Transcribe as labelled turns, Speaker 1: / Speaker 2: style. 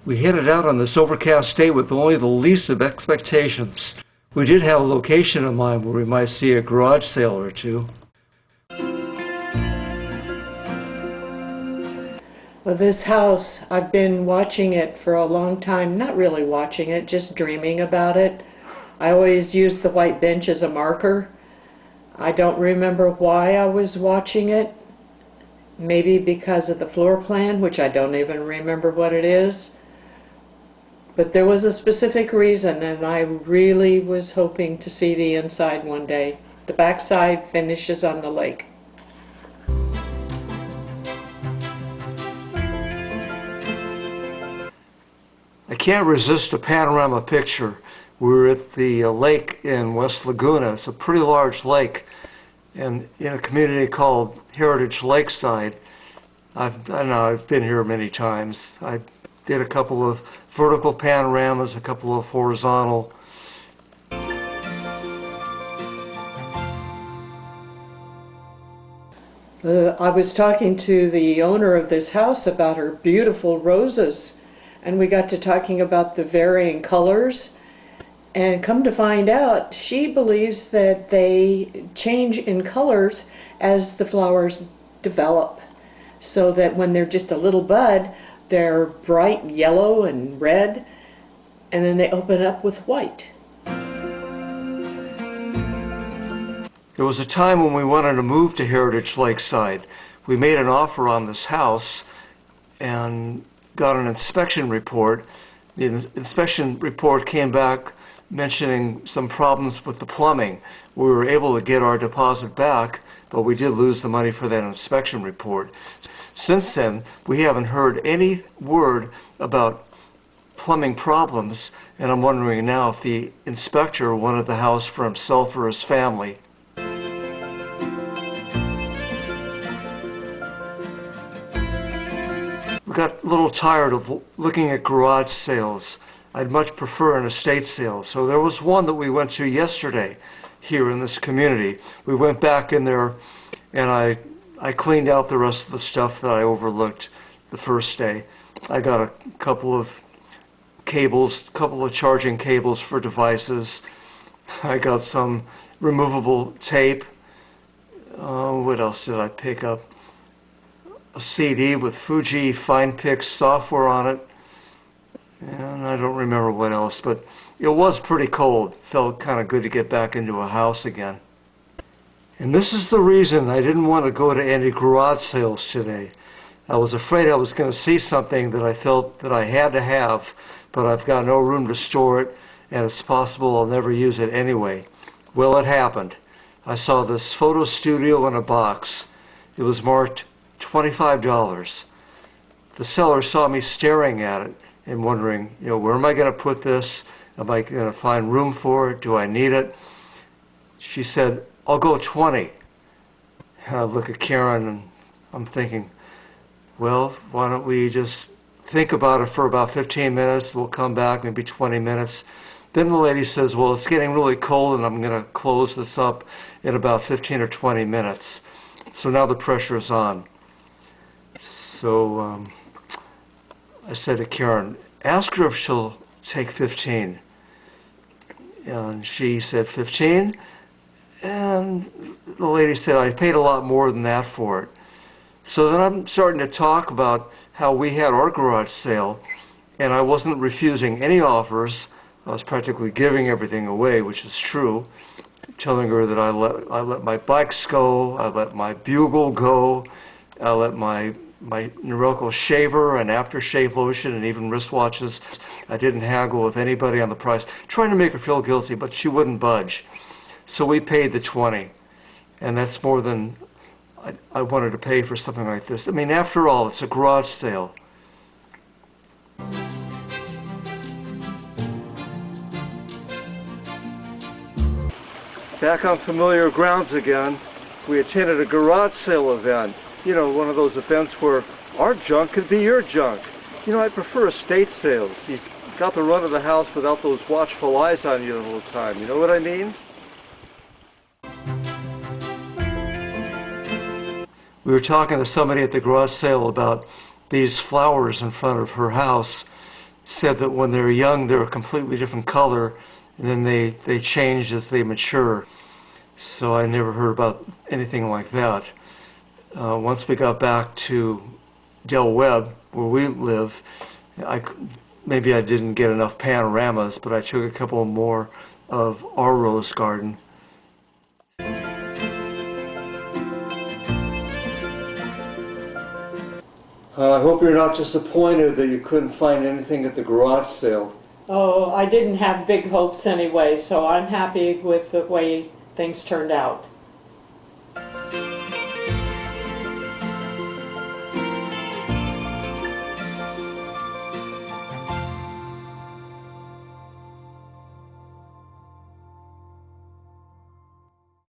Speaker 1: We headed out on this overcast day with only the least of expectations. We did have a location in mind where we might see a garage sale or two.
Speaker 2: Well, this house, I've been watching it for a long time. Not really watching it, just dreaming about it. I always use the white bench as a marker. I don't remember why I was watching it. Maybe because of the floor plan, which I don't even remember what it is. But there was a specific reason, and I really was hoping to see the inside one day. The backside finishes on the lake.
Speaker 1: I can't resist a panorama picture. We're at the lake in West Laguna. It's a pretty large lake, and in a community called Heritage Lakeside. I know I've been here many times. I did a couple of vertical panoramas, a couple of horizontal.
Speaker 2: I was talking to the owner of this house about her beautiful roses, and we got to talking about the varying colors, and come to find out, she believes that they change in colors as the flowers develop, so that when they're just a little bud, they're bright yellow and red, and then they open up with white.
Speaker 1: There was a time when we wanted to move to Heritage Lakeside. We made an offer on this house and got an inspection report. The inspection report came back mentioning some problems with the plumbing. We were able to get our deposit back, but we did lose the money for that inspection report. Since then, we haven't heard any word about plumbing problems, and I'm wondering now if the inspector wanted the house for himself or his family. We got a little tired of looking at garage sales. I'd much prefer an estate sale. So there was one that we went to yesterday here in this community. We went back in there and I cleaned out the rest of the stuff that I overlooked the first day. I got a couple of cables, a couple of charging cables for devices. I got some removable tape. What else did I pick up? A CD with Fuji Fine Pix software on it. And I don't remember what else, but it was pretty cold. Felt kind of good to get back into a house again. And this is the reason I didn't want to go to any garage sales today. I was afraid I was going to see something that I felt that I had to have, but I've got no room to store it, and it's possible I'll never use it anyway. Well, it happened. I saw this photo studio in a box. It was marked $25. The seller saw me staring at it and wondering, where am I going to put this? Am I going to find room for it? Do I need it? She said, I'll go 20. And I look at Karen and I'm thinking, well, why don't we just think about it for about 15 minutes. We'll come back, maybe 20 minutes. Then the lady says, well, it's getting really cold and I'm going to close this up in about 15 or 20 minutes. So now the pressure is on. So I said to Karen, ask her if she'll take 15. And she said 15. And the lady said, I paid a lot more than that for it. So then I'm starting to talk about how we had our garage sale, and I wasn't refusing any offers. I was practically giving everything away, which is true, telling her that I let my bikes go, I let my bugle go, I let my Norelco shaver and aftershave lotion and even wristwatches. I didn't haggle with anybody on the price, trying to make her feel guilty, but she wouldn't budge. So we paid the 20, and that's more than I wanted to pay for something like this. I mean, after all, it's a garage sale. Back on familiar grounds again, we attended a garage sale event. One of those events where our junk could be your junk. I prefer estate sales. You've got the run of the house without those watchful eyes on you the whole time. You know what I mean? We were talking to somebody at the garage sale about these flowers in front of her house, said that when they're young, they're a completely different color, and then they change as they mature. So I never heard about anything like that. Once we got back to Del Webb, where we live, maybe I didn't get enough panoramas, but I took a couple more of our rose garden. I hope you're not disappointed that you couldn't find anything at the garage sale.
Speaker 2: Oh, I didn't have big hopes anyway, so I'm happy with the way things turned out.